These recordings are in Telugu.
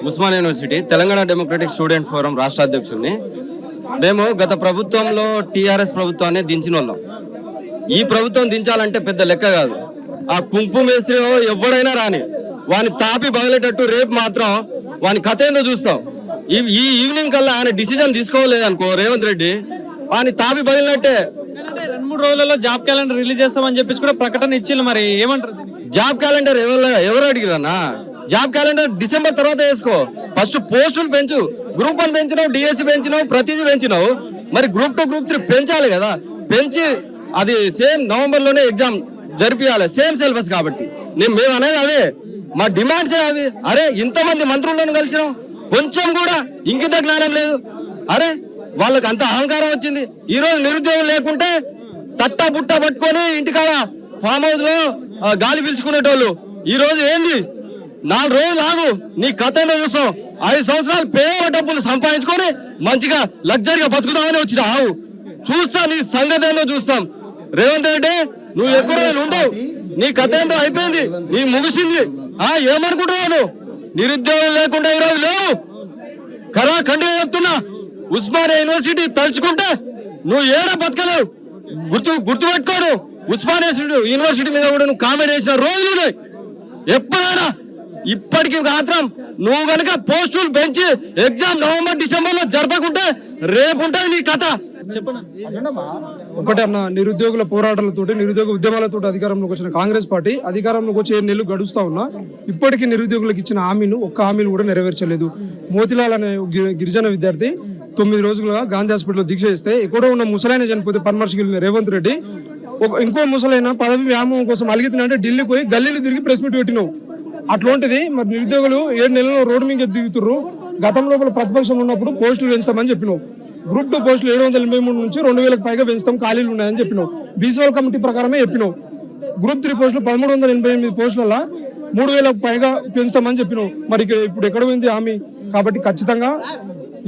Osmania university Telangana democratic student forum రాష్ట్ర అధ్యక్షుడిని. మేము గత ప్రభుత్వంలో టీఆర్ఎస్ ప్రభుత్వాన్ని దించిన వాళ్ళం. ఈ ప్రభుత్వం దించాలంటే పెద్ద లెక్క కాదు. ఆ కుంకుమ మేస్త్రి ఎవడైనా రాని వాని తాపి బదిలేటట్టు రేపు మాత్రం వాని కథ ఏందో చూస్తాం. ఈ ఈవినింగ్ కల్లా ఆయన డిసిజన్ తీసుకోలేదనుకో రేవంత్ రెడ్డి వాని తాపి బదిలినట్టే. 2-3 రోజులలో జాబ్ క్యాలెండర్ రిలీజ్ చేస్తామని చెప్పేసి కూడా ప్రకటన ఇచ్చింది. మరి ఏమంటారు? జాబ్ క్యాలెండర్ ఎవరు అడిగిరన్నా? జాబ్ క్యాలెండర్ డిసెంబర్ తర్వాత వేసుకో. ఫస్ట్ పోస్టులు పెంచు. గ్రూప్ 1 పెంచినావు, డిఎస్సి పెంచినావు, ప్రతిదీ పెంచినావు. మరి గ్రూప్ 2 గ్రూప్ 3 పెంచాలి కదా. పెంచి అది సేమ్ నవంబర్ లోనే ఎగ్జామ్ జరిపియాలి, సేమ్ సిలబస్ కాబట్టి. మేము అనేది అదే, మా డిమాండ్స్ అవి. అరే ఇంతమంది మంత్రులను కలిసినాం, కొంచెం కూడా ఇంకిత జ్ఞానం లేదు. అరే వాళ్ళకి అంత అహంకారం వచ్చింది. ఈ రోజు నిరుద్యోగం లేకుంటే తట్టా బుట్ట పట్టుకొని ఇంటికాడ ఫామ్ హౌస్ లో గాలి పీల్చుకునేటోళ్ళు. ఈ రోజు ఏంది 4 రోజులు ఆగు, నీ కథ చూస్తాం. 5 సంవత్సరాలు పేద డబ్బులు సంపాదించుకొని మంచిగా లగ్జరీగా బతుకుతామని వచ్చిన ఆవు చూస్తా, నీ సంగతి ఏందో చూస్తాం. రేవంత్ రెడ్డి నువ్వు ఎక్కువ రోజులు ఉండవు, నీ కథ ఏందో అయిపోయింది, నీ ముగిసింది. ఏమనుకుంటున్నావు? నిరుద్యోగం లేకుండా ఈ రోజు లేవు. కరా ఖండిగా చెప్తున్నా, ఉస్మానియా యూనివర్సిటీ తలుచుకుంటే నువ్వు ఏడా బతకలేవు. గుర్తుపెట్టుకోను, ఉస్మానియా యూనివర్సిటీ మీద కూడా నువ్వు కామెంట్ చేసిన రోజులు ఉన్నాయి. ఎప్పుడైనా ఇప్పటికి మాత్రం నువ్వు కనుక పోస్టులు పెంచి ఎగ్జామ్ నవంబర్ డిసెంబర్ లో జరపకుంటే రేపు ఉంటుంది నీ కథ. ఒకటి అన్న, నిరుద్యోగుల పోరాటాలతోటి, నిరుద్యోగ ఉద్యమాలతో అధికారంలోకి వచ్చిన కాంగ్రెస్ పార్టీ అధికారంలోకి వచ్చి 7 నెలలు గడుస్తా ఉన్నా ఇప్పటికీ నిరుద్యోగులకు ఇచ్చిన ఒక్క హామీలు కూడా నెరవేర్చలేదు. మోతిలాల్ అనే గిరిజన విద్యార్థి 9 రోజులుగా గాంధీ హాస్పిటల్లో దీక్ష చేస్తే ఎక్కడో ఉన్న ముసలైన చనిపోతే పరామర్శకు వెళ్ళిన రేవంత్ రెడ్డి ఇంకో ముసలైన పదవి వ్యామోహం కోసం అలిగితే ఢిల్లీ పోయి గల్లీలు తిరిగి ప్రెస్ మీట్ పెట్టినావు. అట్లాంటిది మరి నిరుద్యోగులు 7 నెలల్లో రోడ్డు మీద దిగుతుర్రు. గతం లోపల ప్రతిపక్షం ఉన్నప్పుడు పోస్టులు పెంచుతామని చెప్పినావు. గ్రూప్ 2 పోస్టులు 783 నుంచి 2000కు పైగా పెంచుతాం, ఖాళీలు ఉన్నాయని చెప్పినావు. బీసీఓల్ కమిటీ ప్రకారమే చెప్పినావు. గ్రూప్ 3 పోస్టులు 1388 పోస్టులలో 3000కు పైగా పెంచుతామని చెప్పినావు. మరి ఇప్పుడు ఎక్కడ పోయింది హామీ? కాబట్టి ఖచ్చితంగా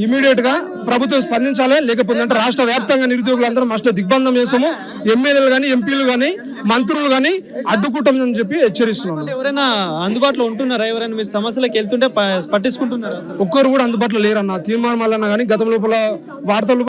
ఇమీడియట్ గా ప్రభుత్వం స్పందించాలి. లేకపోతే రాష్ట్ర వ్యాప్తంగా నిరుద్యోగులందరం నష్ట దిగ్బంధం చేస్తాము. ఎమ్మెల్యేలు కానీ, ఎంపీలు కానీ, మంత్రులు కానీ అడ్డుకుంటామని చెప్పి హెచ్చరిస్తున్నాను. ఎవరైనా అందుబాటులో ఉంటున్నారా? ఎవరైనా మీరు సమస్యలకు వెళ్తుంటే పట్టించుకుంటున్నారా? ఒక్కరు కూడా అందుబాటులో లేరన్న. తీర్మానం వల్ల కానీ గతం లోపల వార్తలు